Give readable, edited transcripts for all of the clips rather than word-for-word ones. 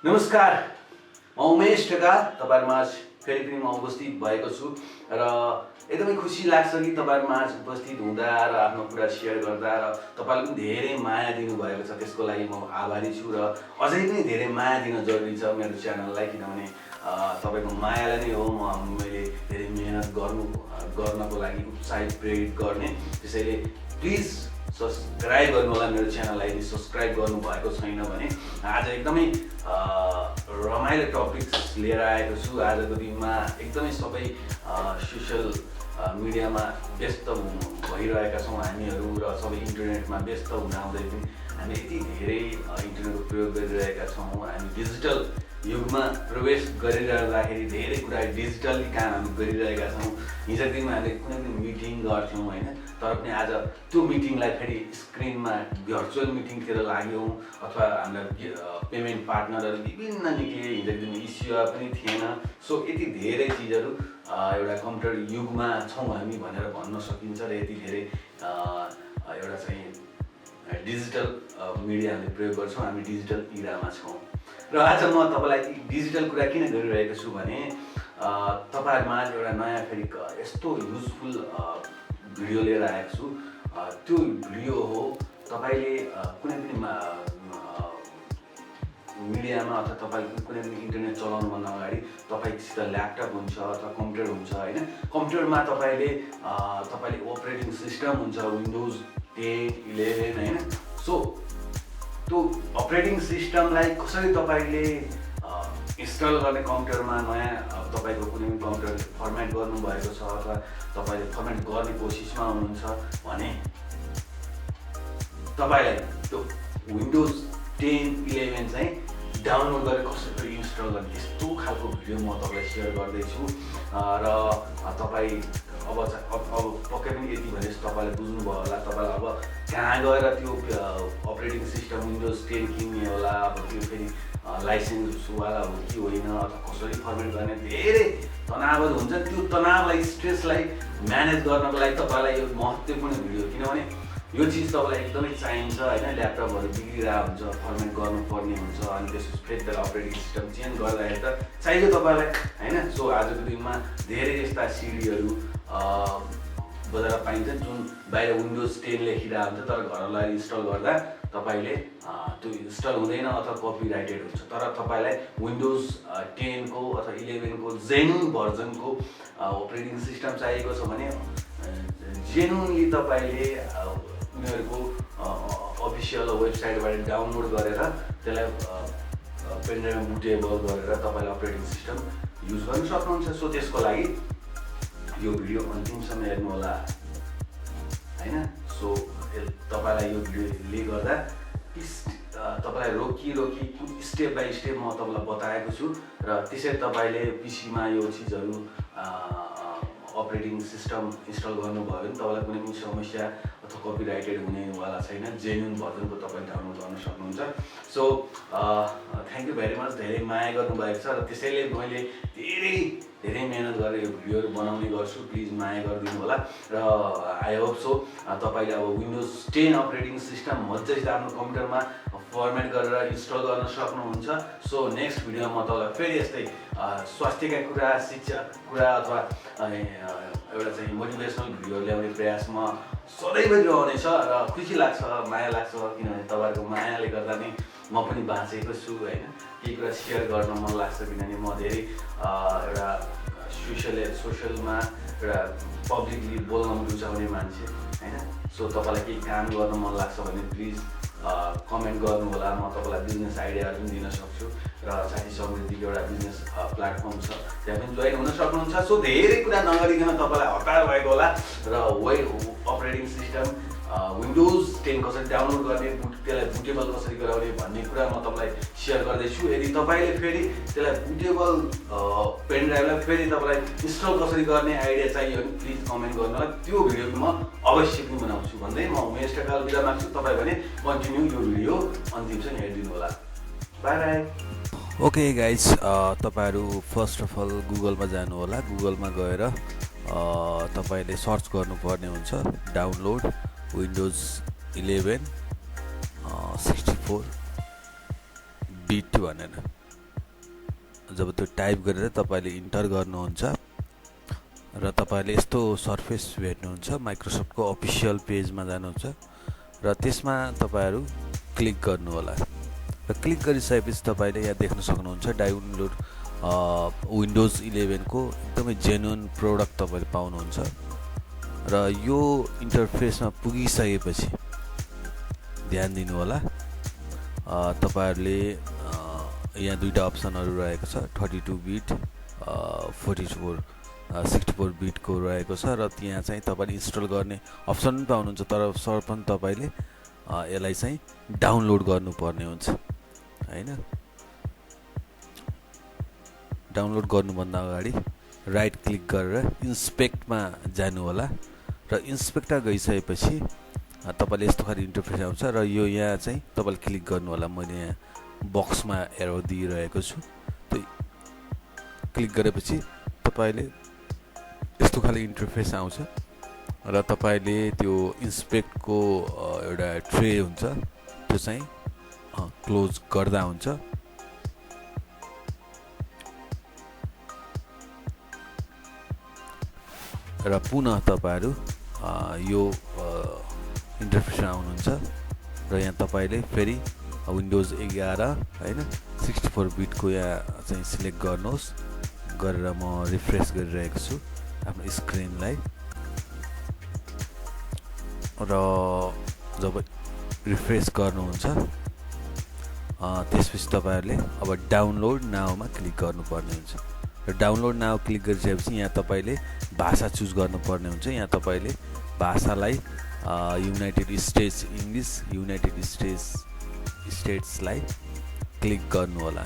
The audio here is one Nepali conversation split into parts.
नमस्कार, म उमेश ढकाल तपाईहरुमाझ फेरि पनि म उपस्थित भएको छु र एकदमै खुसी लाग्छ कि तपाईहरुमाझ उपस्थित हुँदा र आफ्नो कुरा शेयर गर्दा र तपाईले पनि धेरै माया दिनुभएको छ, त्यसको लागि म आभारी छु र अझै पनि धेरै माया दिन जरुरी छ मेरो च्यानललाई, किनभने तपाईको मायाले नै हो मैले धेरै मेहनत गर्नको लागि उत्साहित प्रेरित गर्ने। त्यसैले प्लिज सब्सक्राइब गर्नु होला मेरो च्यानललाई। यदि सब्सक्राइब गर्नु भएको छैन भने आज एकदमै रमाइलो टपिक्स लिएर आएको छु। आजको दिनमा एकदमै सबै सोशल मिडियामा व्यस्त भइरहेका छौँ हामीहरू र सबै इन्टरनेटमा व्यस्त हुँदाहुँदै पनि हामी यति धेरै इन्टरनेटको प्रयोग गरिरहेका छौँ। हामी डिजिटल युगमा प्रवेश गरिरहँदाखेरि धेरै कुरा डिजिटली काम हामी गरिरहेका छौँ। हिजोको दिनमा हामीले कुनै पनि मिटिङ गर्थ्यौँ होइन, तर पनि आज त्यो मिटिङलाई फेरि स्क्रिनमा भर्चुअल मिटिङतिर लाग्यौँ अथवा हामीलाई पेमेन्ट पार्टनरहरू विभिन्न निक्लिए। हिजोको दिनमा इस्यु पनि थिएन। सो यति धेरै चिजहरू एउटा कम्प्युटर युगमा छौँ हामी भनेर भन्न सकिन्छ र यति धेरै एउटा चाहिँ डिजिटल मिडिया हामीले प्रयोग गर्छौँ। हामी डिजिटल इरामा छौँ र आज म तपाईँलाई डिजिटल कुरा किन गरिरहेको छु भने तपाईँहरूमा एउटा नयाँ फेरि यस्तो युजफुल भिडियो लिएर आएको छु। त्यो भिडियो हो तपाईँले कुनै पनि मिडियामा अथवा तपाईँले कुनै पनि इन्टरनेट चलाउनुभन्दा अगाडि तपाईँसित ल्यापटप हुन्छ अथवा कम्प्युटर हुन्छ होइन। कम्प्युटरमा तपाईँले अपरेटिङ सिस्टम हुन्छ विन्डोज 10, 11 होइन। सो त्यो अपरेटिङ सिस्टमलाई कसरी तपाईँले इन्स्टल गर्ने कम्प्युटरमा नयाँ तपाईँको कुनै पनि कम्प्युटर फर्मेट गर्नुभएको छ अथवा तपाईँले फर्मेट गर्ने कोसिसमा हुनुहुन्छ भने तपाईँलाई त्यो विन्डोज 10, 11 चाहिँ डाउनलोड गरेर कसरी इन्स्टल गर्ने त्यस्तो खालको भिडियो म तपाईँलाई सेयर गर्दैछु। र तपाईँ अब पक्कै पनि यति भने तपाईँले बुझ्नुभयो होला। तपाईँलाई अब कहाँ गएर त्यो अपरेटिङ सिस्टम विन्डोज 10 किन्ने होला, अब त्यो फेरि लाइसेन्सवाला हो कि होइन अथवा कसरी फर्मेट गर्ने धेरै तनावहरू हुन्छ। त्यो तनावलाई स्ट्रेसलाई म्यानेज गर्नको लागि तपाईँलाई यो महत्त्वपूर्ण भिडियो, किनभने यो चिज तपाईँलाई एकदमै चाहिन्छ होइन। ल्यापटपहरू बिग्रिरहेको हुन्छ, फर्मेट गर्नुपर्ने हुन्छ, अनि त्यसपछि फेरि त्यसलाई अपरेटिङ सिस्टम चेन्ज गर्दाखेरि त चाहियो तपाईँलाई होइन। सो आजको दिनमा धेरै यस्ता सिडीहरू बजारमा पाइन्छ जुन बाहिर विन्डोज 10 लेखिरहेको हुन्छ, तर घर लगेर इन्स्टल गर्दा तपाईँले त्यो इन्स्टल हुँदैन अथवा कपिराइटेड हुन्छ। तर तपाईँलाई विन्डोज 10 को अथवा 11 को जेन्युन भर्जनको अपरेटिङ सिस्टम चाहिएको छ भने जेन्युनली तपाईँले उनीहरूको अफिसियल वेबसाइटबाट डाउनलोड गरेर त्यसलाई पेनड्राइभमा बुटेबल गरेर तपाईँले अपरेटिङ सिस्टम युज गर्न सक्नुहुन्छ। सो त्यसको लागि यो भिडियो अन्तिमसम्म हेर्नु होला होइन। सो तपाईँलाई यो भिडियोले गर्दा तपाईँलाई रोकी स्टेप बाई स्टेप म तपाईँलाई बताएको छु र त्यसरी तपाईँले पिसीमा यो चिजहरू अपरेटिङ सिस्टम इन्स्टल गर्नुभयो भने तपाईँलाई कुनै पनि समस्या अथवा कपिराइटेड हुनेवाला छैन। जेन्युन भर्जनको तपाईँ डाउनलोड गर्न सक्नुहुन्छ। So thank you very much. धेरै माया गर्नुभएको छ र त्यसैले मैले धेरै मेहनत गरेर यो भिडियोहरू बनाउने गर्छु। प्लिज माया गरिदिनु होला र आई होप सो तपाईँले अब विन्डोज 10 अपरेटिङ सिस्टम मजासित आफ्नो कम्प्युटरमा फर्मेट गरेर इन्स्टल गर्न सक्नुहुन्छ। सो नेक्स्ट भिडियोमा म तपाईँलाई फेरि यस्तै स्वास्थ्यका कुरा, शिक्षा कुरा अथवा एउटा चाहिँ मोटिभेसनल भिडियोहरू ल्याउने प्रयास म सधैँभरि रहनेछ र खुसी लाग्छ, माया लाग्छ, किनभने तपाईँहरूको मायाले गर्दा नै म पनि बाँचेको छु होइन। केही कुरा सेयर गर्न मन लाग्छ किनभने म धेरै एउटा सोसियलमा एउटा पब्लिकली बोल्न रुचाउने मान्छे होइन। सो तपाईँलाई केही काम गर्न मन लाग्छ भने प्लिज कमेन्ट गर्नु होला। म तपाईँलाई बिजनेस आइडियाहरू पनि दिन सक्छु र साथी समृद्धिको एउटा बिजनेस प्लेटफर्म छ, त्यहाँ पनि जोइन हुन सक्नुहुन्छ। सो धेरै कुरा नगरिकन तपाईँलाई हतार भएको होला र अपरेटिङ सिस्टम विन्डोज 10 कसरी डाउनलोड गर्ने, त्यसलाई बुटेबल कसरी गराउने भन्ने कुरा म तपाईँलाई सेयर गर्दैछु। यदि तपाईँले फेरि त्यसलाई बुटेबल पेनड्राइभलाई फेरि तपाईँलाई इन्स्टल कसरी गर्ने आइडिया चाहियो भने प्लिज कमेन्ट गर्नु होला। त्यो भिडियो म अवश्य पनि बनाउँछु भन्दै म उमेश ढकाल बिदा माग्छु। तपाईँ भने कन्टिन्यू यो भिडियो अन्तिमसम्म हेरिदिनु होला। By by. ओके गाइज, तपाईँहरू फर्स्ट अफ अल गुगलमा जानु होला। गुगलमा गएर तपाईँले सर्च गर्नुपर्ने हुन्छ डाउनलोड विन्डोज 11 64 बिट भनेर जब त्यो टाइप गरेर तपाईले इन्टर गर्नुहुन्छ र तपाईले यस्तो सर्फेस भेट्नुहुन्छ। माइक्रोसफ्टको अफिसियल पेजमा जानुहुन्छ र त्यसमा तपाईहरु क्लिक गर्नु होला र क्लिक गरिसकेपछि तपाईले यहाँ देख्न सक्नुहुन्छ डाउनलोड विन्डोज 11 को एकदमै जेन्युइन प्रोडक्ट तपाईले पाउनुहुन्छ र यो इन्टरफेसमा पुगिसकेपछि ध्यान दिनु होला तपाईहरुले यहाँ दुईटा अप्सनहरु रहेको छ 32 बिट 64 बिट को रहेको छ र त्यहाँ चाहिँ तपाईले इन्स्टल गर्ने अप्सन पनि पाउनुहुन्छ तर सर्वप्रथम तपाईले यसलाई चाहिँ डाउनलोड गर्नुपर्ने हुन्छ हैन। डाउनलोड गर्नुभन्दा अगाडि राइट क्लिक गरेर इन्स्पेक्टमा जानु होला र इन्स्पेक्टमा गइसकेपछि तपाईले यस्तो खाली इन्टरफेस आउँछ र यो यहाँ चाहिँ तपाईले क्लिक गर्नु होला। मैले यहाँ बक्समा एरो दिइरहेको छु त्यो क्लिक गरेपछि तपाईले यस्तो खाली इन्टरफेस आउँछ र तपाईले त्यो इन्स्पेक्टको एउटा ट्रे हुन्छ त्यो चाहिँ क्लोज गर्दा हुन्छ र पुनः तपाईहरु यो इन्टरफेसमा आउनुहुन्छ र यहाँ तपाईले फेरि विन्डोज 11 हैन 64 बिट को यहाँ चाहिँ सिलेक्ट गर्नुहोस् गरेर म रिफ्रेश गरिरहेको छु आफ्नो स्क्रिनलाई र जब रिफ्रेश गर्नुहुन्छ त्यसपछि तपाईहरुले अब डाउनलोड नाउमा क्लिक गर्नुपर्ने हुन्छ र डाउनलोड नाउ क्लिक गरिसकेपछि यहाँ तपाईले भाषा चुज गर्नुपर्ने हुन्छ। यहाँ तपाईले भाषालाई युनाइटेड स्टेट्स इंग्लिश युनाइटेड स्टेट्सलाई क्लिक गर्नु होला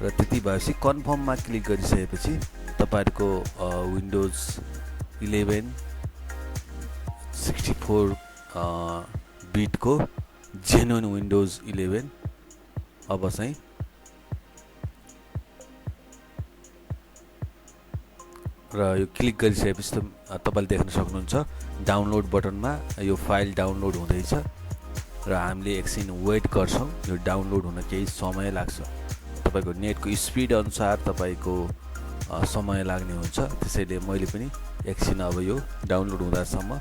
र त्यति भएपछि कन्फर्ममा क्लिक गरिसकेपछि तपाईहरुको विन्डोज 11 64 बिट को जेन्युइन विन्डोज 11 अब चाहिँ र यो क्लिक गरिसकेपछि तपाईले देख्न सक्नुहुन्छ डाउनलोड बटनमा यो फाइल डाउनलोड हुँदैछ र हामीले एकछिन वेट गर्छौं। यो डाउनलोड हुन केही समय लाग्छ। तपाईको नेटको स्पिड अनुसार तपाईको समय लाग्ने हुन्छ। त्यसैले मैले पनि एकछिन अब यो डाउनलोड हुँदासम्म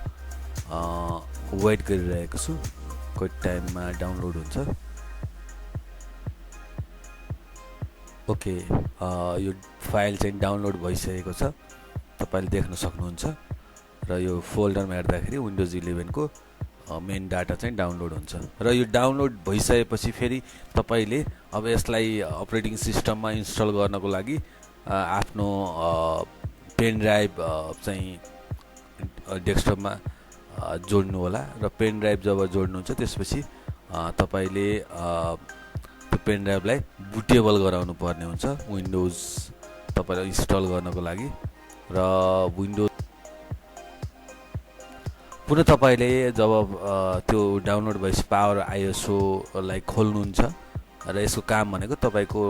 वेट गरिरहेको छु। कति टाइममा डाउनलोड हुन्छ। ओके यो फाइल चाहिँ डाउनलोड भइसकेको छ तपाईले देख्न सक्नुहुन्छ र यो फोल्डरमा हेर्दाखेरि विन्डोज 11 को मेन डाटा चाहिँ डाउनलोड हुन्छ र यो डाउनलोड भइसकेपछि फेरि तपाईले अब यसलाई अपरेटिङ सिस्टममा इन्स्टल गर्नको लागि आफ्नो पेन ड्राइभ चाहिँ डेस्कटपमा जोड्नु होला र पेन ड्राइभ जब जोड्नुहुन्छ त्यसपछि तपाईले त्यो पेन ड्राइभलाई बुटेबल गराउनु पर्ने हुन्छ विन्डोज तपाईलाई इन्स्टल गर्नको लागि र विन्डोज पुनः तपाईले जब त्यो डाउनलोड भएपछि पावर आइएसओ लाई खोल्नुहुन्छ र यसको काम भनेको तपाईको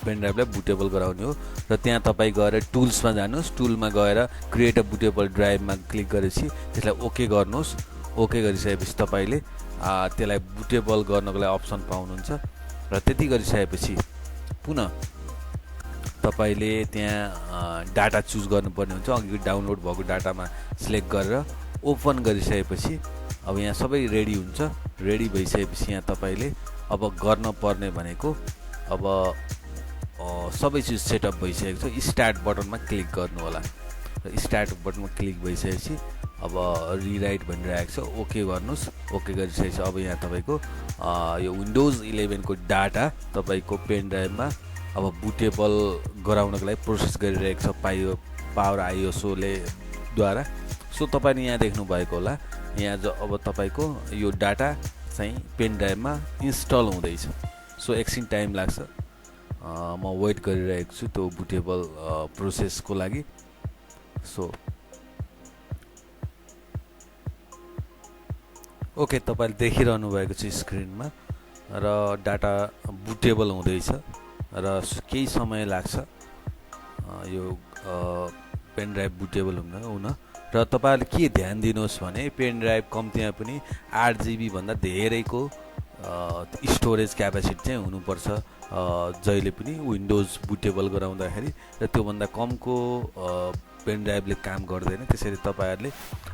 पेन ड्राइभलाई बुटेबल गराउने हो र त्यहाँ तपाई गएर टुल्समा जानुहोस्। टुलमा गएर क्रिएट अ बुटेबल ड्राइभमा क्लिक गरेपछि त्यसलाई ओके गर्नुहोस्। ओके गरिसकेपछि तपाईले त्यसलाई बुटेबल गर्नको लागि अप्सन पाउनुहुन्छ र त्यति गरिसकेपछि पुनः तपाईले त्यहाँ डाटा चुज गर्नुपर्ने हुन्छ। अघि डाउनलोड भएको डाटामा सिलेक्ट गरेर ओपन गरिसकेपछि अब यहाँ सबै रेडी हुन्छ। रेडी भइसकेपछि यहाँ तपाईले अब गर्न पर्ने भनेको अब सबै चीज सेटअप भइसकेको छ। स्टार्ट बटनमा क्लिक गर्नु होला र स्टार्ट बटनमा क्लिक भइसकेपछि अब रिराइट भनिरहेको छ ओके गर्नुस्। ओके गरिसकेपछि अब यहाँ तपाईको यो विन्डोज 11 को डाटा तपाईको पेन ड्राइभमा अब बुटेबल गराउनको लागि प्रोसेस गरिरहेको छ पावर आइएसओ ले द्वारा। सो तपाईले यहाँ देख्नु भएको होला यहाँ अब तपाईको यो डाटा चाहिँ पेन ड्राइभमा इन्स्टल हुँदैछ। सो एकछिन टाइम लाग्छ। म वेट गरिरहेको छु त्यो बुटेबल प्रोसेसको लागि। सो ओके तपाईले देखिरहनु भएको छ स्क्रिनमा र डाटा बुटेबल हुँदैछ र केही समय लाग्छ यो पेन ड्राइभ बुटेबल हुन र तपाईँहरूले के ध्यान दिनुहोस् भने पेन ड्राइभ कम्तीमा पनि 8 GB भन्दा धेरैको स्टोरेज क्यापेसिटी चाहिँ हुनुपर्छ जहिले पनि विन्डोज बुटेबल गराउँदाखेरि, र त्योभन्दा कमको पेन ड्राइभले काम गर्दैन। त्यसैले तपाईँहरूले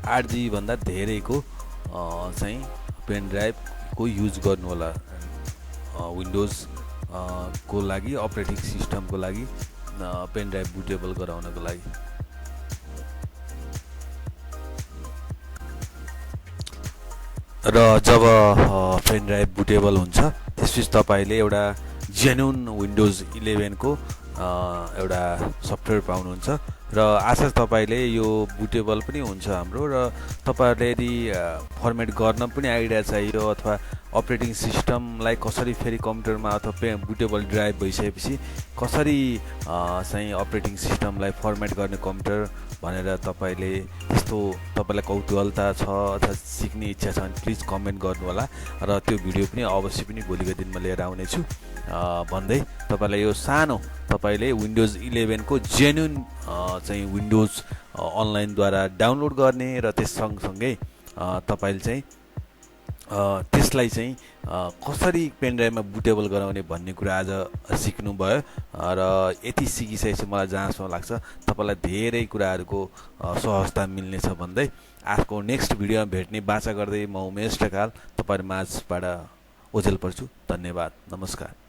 8 GB भन्दा धेरैको चाहिँ पेन ड्राइभको युज गर्नु होला विन्डोज को लागि, अपरेटिङ सिस्टमको लागि, पेन ड्राइभ बुटेबल गराउनको लागि। र जब पेन ड्राइभ बुटेबल हुन्छ त्यसपछि तपाईँले एउटा जेन्युन विन्डोज 11 को एउटा सफ्टवेयर पाउनुहुन्छ, र आशा तपाईँले यो बुटेबल पनि हुन्छ हाम्रो। र तपाईँहरूले यदि फर्मेट गर्न पनि आइडिया चाहियो अथवा अपरेटिङ सिस्टमलाई कसरी फेरि कम्प्युटरमा अथवा बुटेबल ड्राइभ भइसकेपछि कसरी चाहिँ अपरेटिङ सिस्टमलाई फर्मेट गर्ने कम्प्युटर भनेर तपाईँले त्यस्तो तपाईँलाई कौतूहलता छ अथवा सिक्ने इच्छा छ भने प्लिज कमेन्ट गर्नु होला, र त्यो भिडियो पनि अवश्य पनि भोलिको दिनमा लिएर आउनेछु भन्दै तपाईँलाई यो सानो तपाईँले विन्डोज 11 को जेन्युन चाहिँ विन्डोज अनलाइनद्वारा डाउनलोड गर्ने र त्यस सँगसँगै तपाईँले चाहिँ त्यसलाई चाहिँ कसरी पेन ड्राइभमा बुटेबल गराउने भन्ने कुरा आज सिक्नुभयो। र यति सिकिसकेपछि मलाई जहाँसम्म लाग्छ तपाईँलाई धेरै कुराहरूको सहजता मिल्नेछ भन्दै आजको नेक्स्ट भिडियोमा भेट्ने बाचा गर्दै म उमेश ढकाल तपाईँहरू माझबाट ओझेल पर्छु। धन्यवाद, नमस्कार।